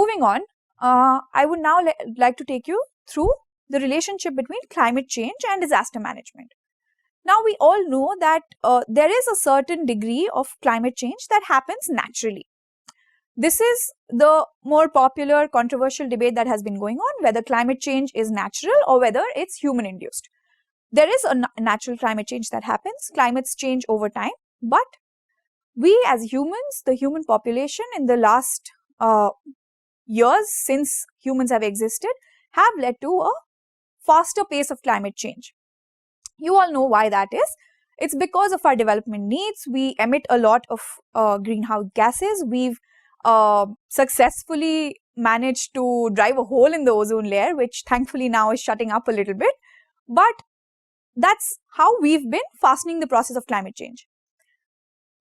moving on, I would now like to take you through the relationship between climate change and disaster management. Now, we all know that there is a certain degree of climate change that happens naturally. This is the more popular controversial debate that has been going on, whether climate change is natural or whether it's human induced. There is a natural climate change that happens. Climates change over time, but we as humans, the human population in the last years since humans have existed, have led to a faster pace of climate change. You all know why that is. It's because of our development needs. We emit a lot of greenhouse gases. We've successfully managed to drive a hole in the ozone layer, which thankfully now is shutting up a little bit. But that's how we've been fastening the process of climate change.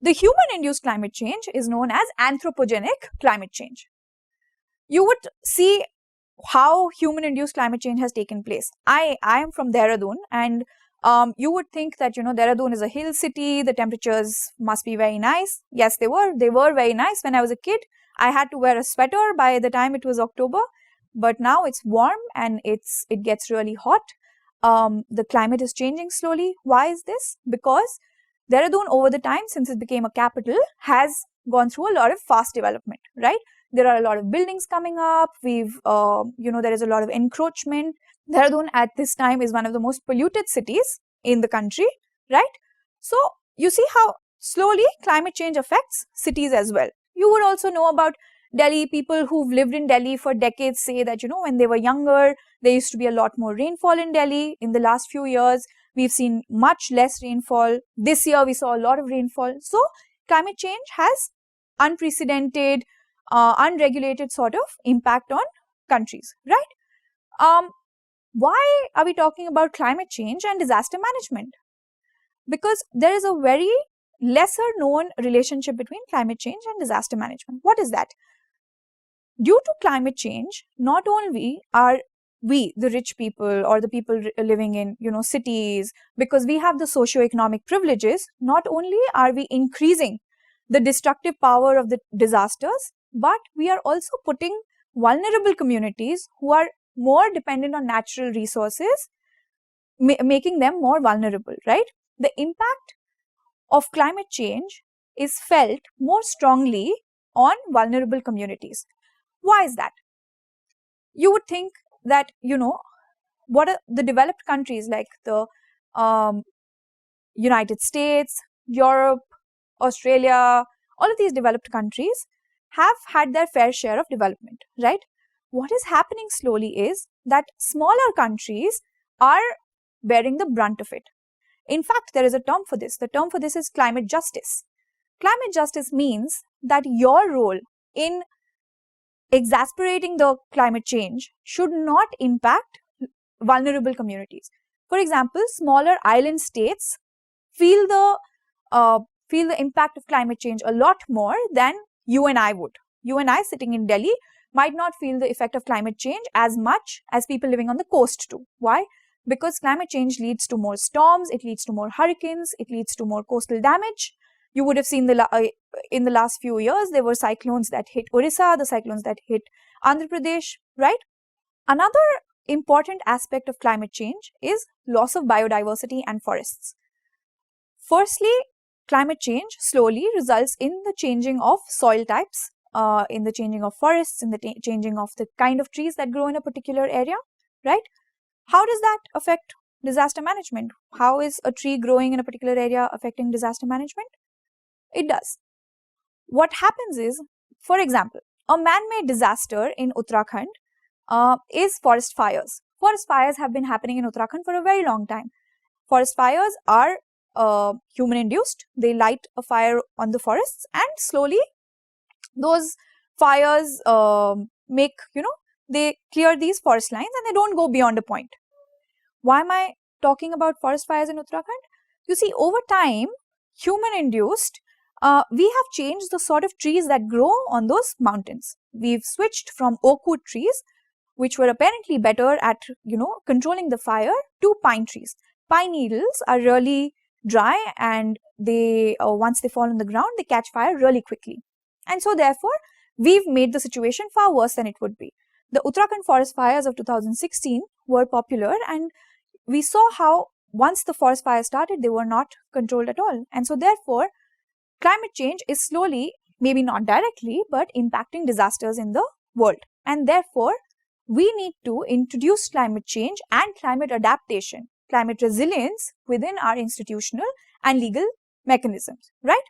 The human-induced climate change is known as anthropogenic climate change. You would see how human-induced climate change has taken place. I am from Dehradun, and you would think that, Dehradun is a hill city, the temperatures must be very nice. Yes, they were very nice. When I was a kid, I had to wear a sweater by the time it was October, but now it's warm and it gets really hot. The climate is changing slowly. Why is this? Because Dehradun over the time, since it became a capital, has gone through a lot of fast development, right? There are a lot of buildings coming up. There is a lot of encroachment. Dehradun at this time is one of the most polluted cities in the country, right? So you see how slowly climate change affects cities as well. You would also know about Delhi. People who've lived in Delhi for decades say that, when they were younger, there used to be a lot more rainfall in Delhi. In the last few years, we've seen much less rainfall. This year, we saw a lot of rainfall. So climate change has unprecedented, unregulated sort of impact on countries, right? Why are we talking about climate change and disaster management? Because there is a very lesser known relationship between climate change and disaster management. What is that? Due to climate change, not only are we, the rich people or the people living in, cities, because we have the socio-economic privileges, not only are we increasing the destructive power of the disasters, but we are also putting vulnerable communities who are more dependent on natural resources, making them more vulnerable, right? The impact of climate change is felt more strongly on vulnerable communities. Why is that? You would think that, what are the developed countries like the United States, Europe, Australia, all of these developed countries have had their fair share of development, right? What is happening slowly is that smaller countries are bearing the brunt of it. In fact, there is a term for this. The term for this is climate justice. Climate justice means that your role in exasperating the climate change should not impact vulnerable communities. For example, smaller island states feel the impact of climate change a lot more than you and I would. You and I sitting in Delhi might not feel the effect of climate change as much as people living on the coast do. Why? Because climate change leads to more storms, it leads to more hurricanes, it leads to more coastal damage. You would have seen in the last few years, there were cyclones that hit Orissa, the cyclones that hit Andhra Pradesh, right? Another important aspect of climate change is loss of biodiversity and forests. Firstly, climate change slowly results in the changing of soil types, in the changing of forests, in the changing of the kind of trees that grow in a particular area, right? How does that affect disaster management? How is a tree growing in a particular area affecting disaster management? It does. What happens is, for example, a man-made disaster in Uttarakhand is forest fires. Forest fires have been happening in Uttarakhand for a very long time. Forest fires are human-induced. They light a fire on the forests, and slowly those fires they clear these forest lines and they don't go beyond a point. Why am I talking about forest fires in Uttarakhand? You see, over time, human-induced, we have changed the sort of trees that grow on those mountains. We've switched from oak wood trees, which were apparently better at, controlling the fire, to pine trees. Pine needles are really dry, and they once they fall on the ground, they catch fire really quickly. And so therefore, we've made the situation far worse than it would be. The Uttarakhand forest fires of 2016 were popular, and we saw how once the forest fires started, they were not controlled at all. And so therefore, climate change is slowly, maybe not directly, but impacting disasters in the world. And therefore, we need to introduce climate change and climate adaptation, climate resilience within our institutional and legal mechanisms, right?